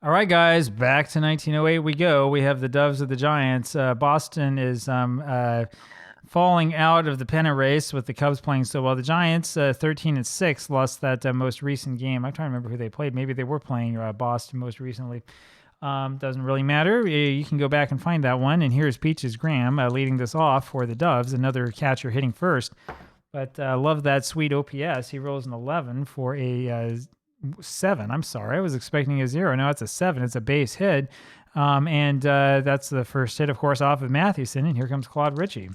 All right, guys, back to 1908 we go. We have the Doves of the Giants. Boston is falling out of the pennant race with the Cubs playing so well. The Giants, 13-6, lost that most recent game. I'm trying to remember who they played. Maybe they were playing Boston most recently. Doesn't really matter. You can go back and find that one. And here's Peaches Graham leading this off for the Doves, another catcher hitting first. But love that sweet OPS. He rolls an 11 for a 7. I'm sorry. I was expecting a 0. No, it's a 7. It's a base hit. And that's the first hit, of course, off of Mathewson. And here comes Claude Ritchie.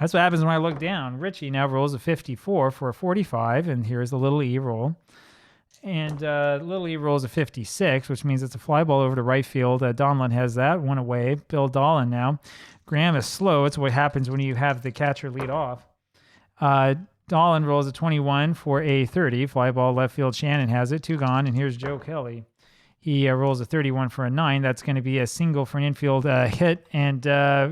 That's what happens when I look down. Ritchie now rolls a 54 for a 45. And here's the little E roll. And little E rolls a 56, which means it's a fly ball over to right field. Donlin has that. One away. Bill Dolan now. Graham is slow. It's what happens when you have the catcher lead off. Dolan rolls a 21 for a 30. Fly ball left field. Shannon has it. 2 gone. And here's Joe Kelly. He rolls a 31 for a 9. That's going to be a single for an infield hit. And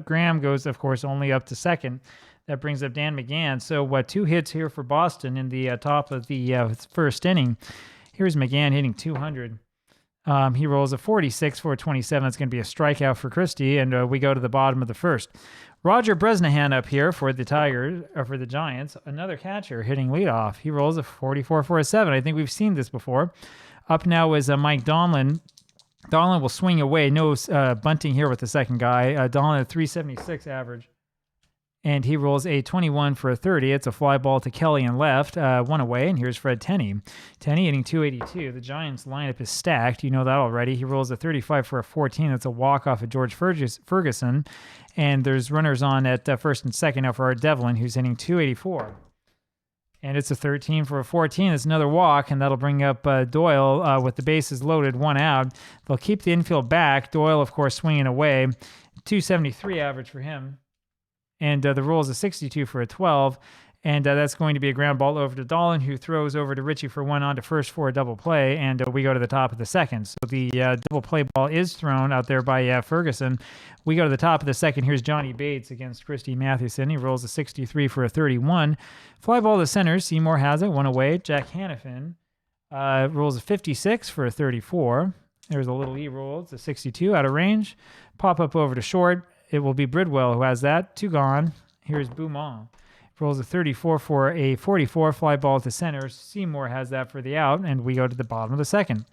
Graham goes, of course, only up to second. That brings up Dan McGann. So 2 hits here for Boston in the top of the first inning. Here's McGann hitting 200. He rolls a 46 for a 27. That's going to be a strikeout for Christie. And we go to the bottom of the first. Roger Bresnahan up here for the Tigers, or for the Giants, another catcher hitting leadoff. He rolls a 44 for a 7. I think we've seen this before. Up now is Mike Donlin. Donlin will swing away. No bunting here with the second guy. Donlin at 376 average. And he rolls a 21 for a 30. It's a fly ball to Kelly and left. 1 away, and here's Fred Tenney. Tenney hitting 282. The Giants lineup is stacked. You know that already. He rolls a 35 for a 14. That's a walk off of George Ferguson. And there's runners on at first and second now for Art Devlin, who's hitting 284. And it's a 13 for a 14. It's another walk, and that'll bring up Doyle with the bases loaded, 1 out. They'll keep the infield back. Doyle, of course, swinging away. 273 average for him. And the roll is a 62 for a 12. And that's going to be a ground ball over to Dolan, who throws over to Ritchie for 1 on to first for a double play. And we go to the top of the second. So the double play ball is thrown out there by Ferguson. We go to the top of the second. Here's Johnny Bates against Christy Mathewson. He rolls a 63 for a 31. Fly ball to center. Seymour has it. 1 away. Jack Hannafin rolls a 56 for a 34. There's a little E roll. It's a 62 out of range. Pop up over to short. It will be Bridwell who has that. 2 gone. Here's Beaumont. Rolls a 34 for a 44. Fly ball to center. Seymour has that for the out, and we go to the bottom of the second.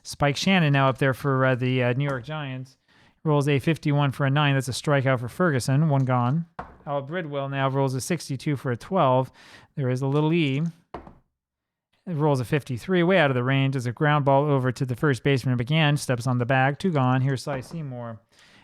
Spike Shannon now up there for the New York Giants. Rolls a 51 for a 9. That's a strikeout for Ferguson. 1 gone. Al Bridwell now rolls a 62 for a 12. There is a little E. It rolls a 53, way out of the range. As a ground ball over to the first baseman. McGann steps on the bag. 2 gone. Here's Cy Seymour.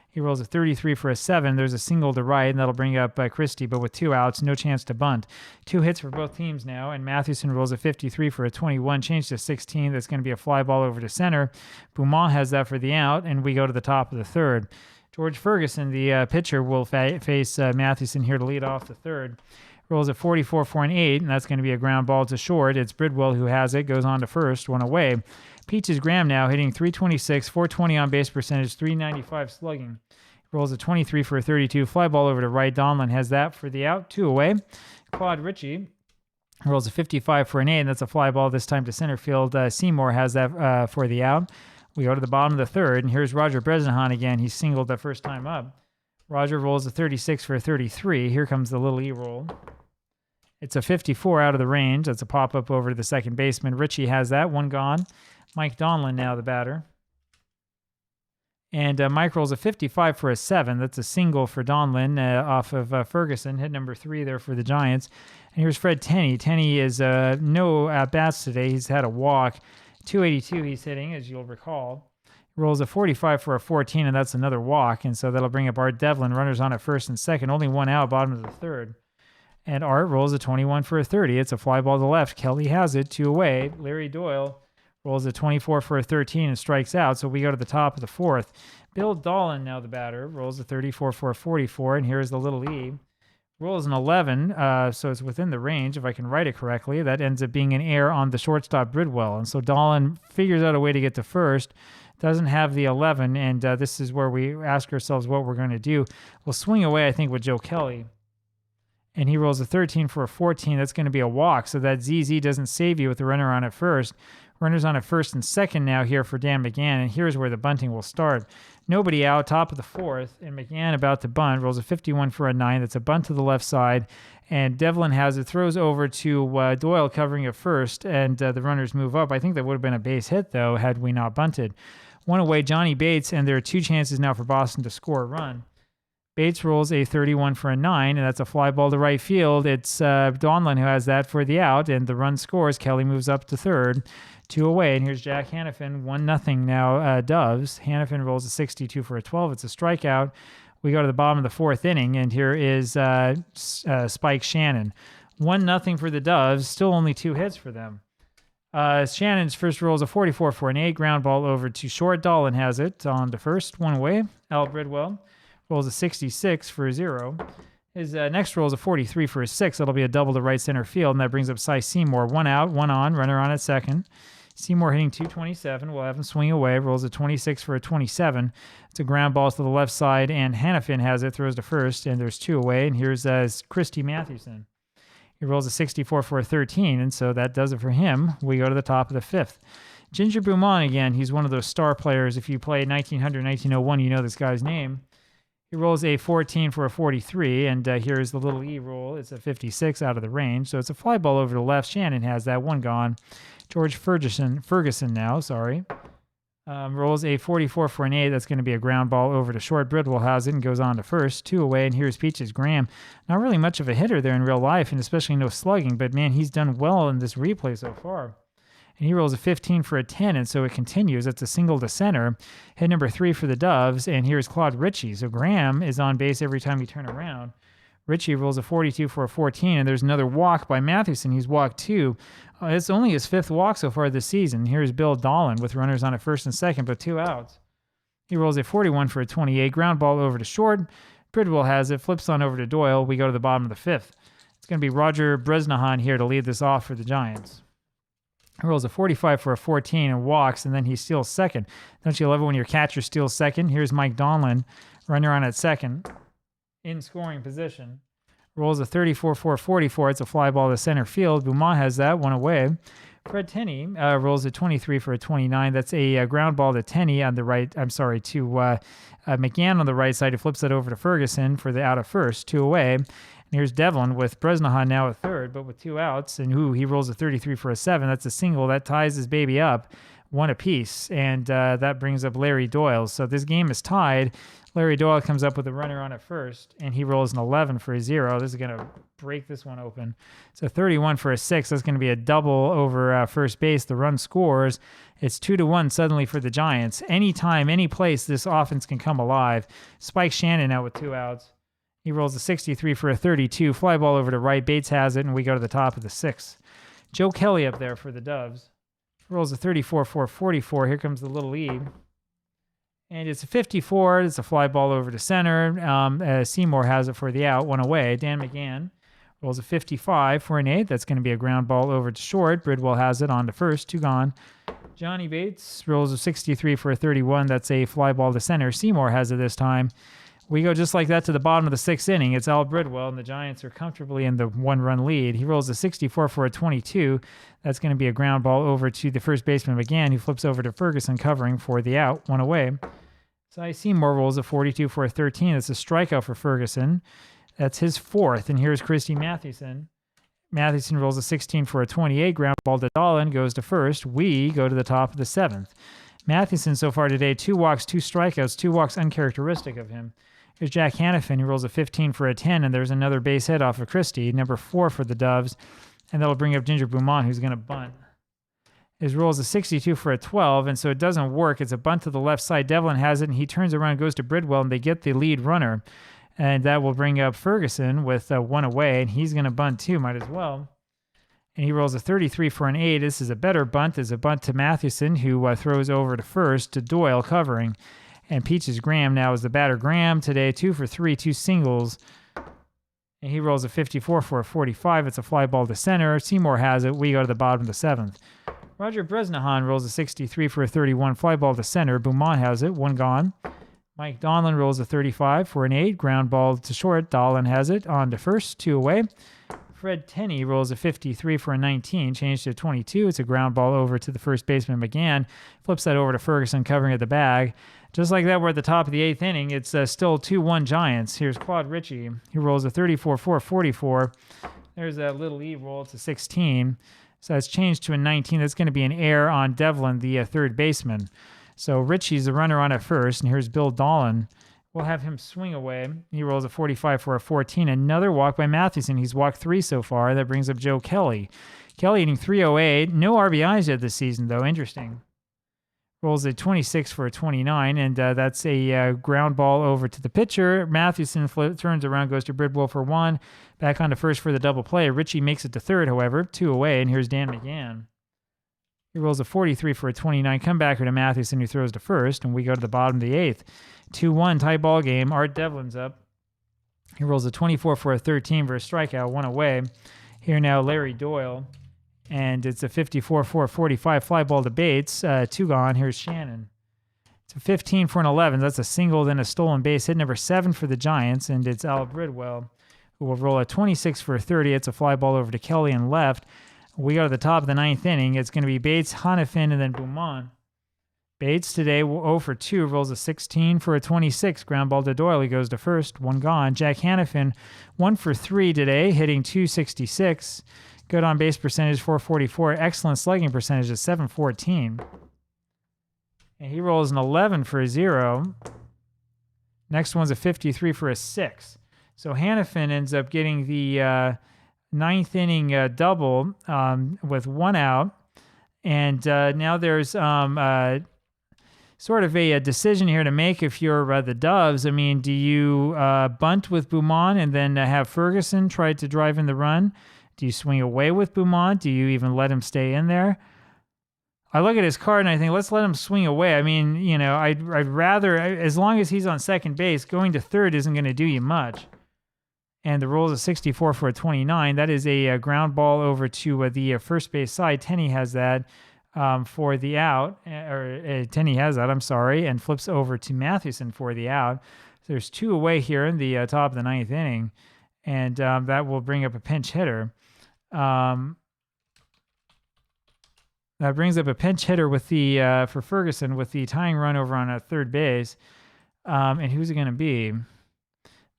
He rolls a 33 for a 7. There's a single to right, and that'll bring up Christie, but with 2 outs, no chance to bunt. 2 hits for both teams now, and Mathewson rolls a 53 for a 21, changed to 16. That's going to be a fly ball over to center. Beaumont has that for the out, and we go to the top of the third. George Ferguson, the pitcher, will face Mathewson here to lead off the third. Rolls a 44 for an 8, and that's going to be a ground ball to short. It's Bridwell who has it, goes on to first, 1 away. Peaches Graham now hitting 326, 420 on base percentage, 395 slugging. Rolls a 23 for a 32. Fly ball over to right. Donlin has that for the out. 2 away. Claude Ritchie rolls a 55 for an 8, and that's a fly ball this time to center field. Seymour has that for the out. We go to the bottom of the third, and here's Roger Bresnahan again. He singled the first time up. Roger rolls a 36 for a 33. Here comes the little E roll. It's a 54 out of the range. That's a pop-up over to the second baseman. Ritchie has that. 1 gone. Mike Donlin now the batter. And Mike rolls a 55 for a 7. That's a single for Donlin off of Ferguson. Hit number 3 there for the Giants. And here's Fred Tenney. Tenney is no at-bats today. He's had a walk. 282 he's hitting, as you'll recall. Rolls a 45 for a 14, and that's another walk. And so that'll bring up Art Devlin. Runners on at first and second. Only 1 out, bottom of the third. And Art rolls a 21 for a 30. It's a fly ball to left. Kelly has it. 2 away. Larry Doyle rolls a 24 for a 13 and strikes out. So we go to the top of the fourth. Bill Dolan, now the batter, rolls a 34 for a 44. And here's the little E. Rolls an 11, so it's within the range, if I can write it correctly. That ends up being an error on the shortstop Bridwell. And so Dolan figures out a way to get to first. Doesn't have the 11, and this is where we ask ourselves what we're going to do. We'll swing away, I think, with Joe Kelly. And he rolls a 13 for a 14. That's going to be a walk, so that ZZ doesn't save you with the runner on at first. Runners on at first and second now here for Dan McGann, and here's where the bunting will start. Nobody out, top of the fourth, and McGann about to bunt, rolls a 51 for a 9. That's a bunt to the left side, and Devlin has it, throws over to Doyle covering at first, and the runners move up. I think that would have been a base hit, though, had we not bunted. One away, Johnny Bates, and there are 2 chances now for Boston to score a run. Bates rolls a 31 for a 9, and that's a fly ball to right field. It's Donlin who has that for the out, and the run scores. Kelly moves up to third. 2 away, and here's Jack Hanifin, 1-0 now, Doves. Hanifin rolls a 62 for a 12. It's a strikeout. We go to the bottom of the 4th inning, and here is Spike Shannon. 1-0 for the Doves, still only 2 hits for them. Shannon's first rolls a 44 for an 8, ground ball over to short. Dolan has it on the first, 1 away. Al Bridwell rolls a 66 for a 0. His next roll is a 43 for a 6. That'll be a double to right center field, and that brings up Cy Seymour. 1 out, 1 on, runner on at second. Seymour hitting 227. We'll have him swing away. Rolls a 26 for a 27. It's a ground ball to the left side, and Hanifin has it, throws to first, and there's 2 away. And here's Christy Mathewson. He rolls a 64 for a 13, and so that does it for him. We go to the top of the 5th. Ginger Beaumont again. He's one of those star players. If you play 1900, 1901, you know this guy's name. He rolls a 14 for a 43, and here's the little E roll. It's a 56 out of the range, so it's a fly ball over to the left. Shannon has that, 1 gone. George Ferguson now, rolls a 44 for an 8. That's going to be a ground ball over to short. Bridwell has it and goes on to first. 2 away, and here's Peaches Graham. Not really much of a hitter there in real life, and especially no slugging, but man, he's done well in this replay so far. And he rolls a 15 for a 10, and so it continues. It's a single to center. Hit number 3 for the Doves, and here's Claude Ritchie. So Graham is on base every time you turn around. Ritchie rolls a 42 for a 14, and there's another walk by Mathewson. He's walked 2. It's only his 5th walk so far this season. Here's Bill Dolan with runners on at first and second, but 2 outs. He rolls a 41 for a 28, ground ball over to short. Bridwell has it, flips on over to Doyle. We go to the bottom of the 5th. It's going to be Roger Bresnahan here to lead this off for the Giants. He rolls a 45 for a 14 and walks, and then he steals second. Don't you love it when your catcher steals second? Here's Mike Donlin, runner on at second, in scoring position. Rolls a 34 for a 44. It's a fly ball to center field. Beaumont has that, 1 away. Fred Tenney rolls a 23 for a 29. That's a ground ball to Tenney on the right. to McGann on the right side, who flips it over to Ferguson for the out of first, 2 away. And here's Devlin with Bresnahan now at third, but with 2 outs. And he rolls a 33 for a 7. That's a single. That ties his baby up, 1 apiece. And that brings up Larry Doyle. So this game is tied. Larry Doyle comes up with a runner on at first, and he rolls an 11 for a 0. This is going to break this one open. So 31 for a 6. That's going to be a double over first base. The run scores. It's 2-1 suddenly for the Giants. Anytime, any place, this offense can come alive. Spike Shannon out with 2 outs. He rolls a 63 for a 32. Fly ball over to right. Bates has it, and we go to the top of the 6th. Joe Kelly up there for the Doves. Rolls a 34 for a 44. Here comes the little lead. And it's a 54. It's a fly ball over to center. Seymour has it for the out, 1 away. Dan McGann rolls a 55 for an 8. That's going to be a ground ball over to short. Bridwell has it on to first, 2 gone. Johnny Bates rolls a 63 for a 31. That's a fly ball to center. Seymour has it this time. We go just like that to the bottom of the 6th inning. It's Al Bridwell, and the Giants are comfortably in the 1-run lead. He rolls a 64 for a 22. That's going to be a ground ball over to the first baseman McGann, who flips over to Ferguson covering for the out, 1 away. Cy Seymour rolls a 42 for a 13. That's a strikeout for Ferguson. That's his 4th. And here's Christy Mathewson. Mathewson rolls a 16 for a 28. Ground ball to Dolan, goes to first. We go to the top of the 7th. Mathewson so far today, 2 walks, 2 strikeouts, 2 walks uncharacteristic of him. Here's Jack Hanifin, who rolls a 15 for a 10, and there's another base hit off of Christie, number 4 for the Doves, and that'll bring up Ginger Beaumont, who's going to bunt. His roll is a 62 for a 12, and so it doesn't work. It's a bunt to the left side. Devlin has it, and he turns around and goes to Bridwell, and they get the lead runner, and that will bring up Ferguson with 1 away, and he's going to bunt too, might as well. And he rolls a 33 for an 8. This is a better bunt. It's a bunt to Mathewson, who throws over to first to Doyle covering. And Peaches Graham now is the batter. Graham today, 2 for 3, 2 singles. And he rolls a 54 for a 45. It's a fly ball to center. Seymour has it. We go to the bottom of the 7th. Roger Bresnahan rolls a 63 for a 31. Fly ball to center. Beaumont has it. 1 gone. Mike Donlin rolls a 35 for an 8. Ground ball to short. Dolan has it. On to first. 2 away. Fred Tenney rolls a 53 for a 19, changed to a 22. It's a ground ball over to the first baseman McGann. Flips that over to Ferguson, covering at the bag. Just like that, we're at the top of the 8th inning. It's still 2-1 Giants. Here's Claude Ritchie. He rolls a 34 for a 44. There's that little E roll to 16. So that's changed to a 19. That's going to be an error on Devlin, the third baseman. So Ritchie's the runner on at first, and here's Bill Dolan. We'll have him swing away. He rolls a 45 for a 14. Another walk by Mathewson. He's walked 3 so far. That brings up Joe Kelly. Kelly hitting 308. No RBIs yet this season, though. Interesting. Rolls a 26 for a 29, and that's a ground ball over to the pitcher. Mathewson turns around, goes to Bridwell for 1. Back on to first for the double play. Ritchie makes it to third, however. 2 away, and here's Dan McGann. He rolls a 43 for a 29. Comebacker to Mathewson, who throws to first, and we go to the bottom of the 8th. 2-1 tie ball game. Art Devlin's up. He rolls a 24 for a 13 for a strikeout, 1 away. Here now, Larry Doyle. And it's a 54 for a 45 fly ball to Bates. 2 gone. Here's Shannon. It's a 15 for an 11. That's a single, then a stolen base. Hit number 7 for the Giants, and it's Al Bridwell, who will roll a 26 for a 30. It's a fly ball over to Kelly and left. We go to the top of the 9th inning. It's going to be Bates, Hanifin, and then Beaumont. Bates today 0 for 2, rolls a 16 for a 26. Ground ball to Doyle. He goes to first, 1 gone. Jack Hanifin, 1 for 3 today, hitting 266. Good on base percentage, 444. Excellent slugging percentage at 714. And he rolls an 11 for a 0. Next one's a 53 for a 6. So Hanifin ends up getting the 9th inning double with 1 out. And now there's sort of a decision here to make if you're the Doves. I mean, do you bunt with Beaumont and then have Ferguson try to drive in the run? Do you swing away with Beaumont? Do you even let him stay in there? I look at his card and I think, let's let him swing away. I mean, you know, I'd rather, as long as he's on second base, going to third isn't going to do you much. And the roll's a 64 for a 29. That is a ground ball over to the first base side. Tenney has that for the out, Tenney has that, I'm sorry, and flips over to Mathewson for the out. So there's 2 away here in the top of the 9th inning, and that will bring up a pinch hitter. That brings up a pinch hitter with the for Ferguson with the tying run over on third base. And who's it going to be?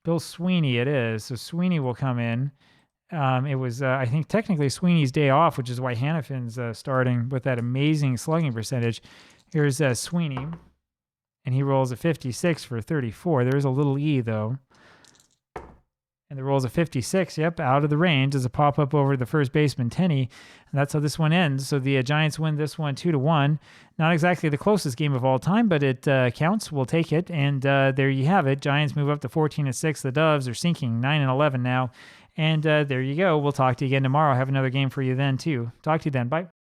Bill Sweeney it is. So Sweeney will come in. It was, I think, technically Sweeney's day off, which is why Hanifin's starting with that amazing slugging percentage. Here's Sweeney, and he rolls a 56 for 34. There's a little E, though. And the roll's a 56, yep, out of the range as a pop-up over the first baseman, Tenney. And that's how this one ends. So the Giants win this one 2-1. Not exactly the closest game of all time, but it counts. We'll take it. And there you have it. Giants move up to 14-6. The Doves are sinking 9-11 now. And there you go. We'll talk to you again tomorrow. Have another game for you then, too. Talk to you then. Bye.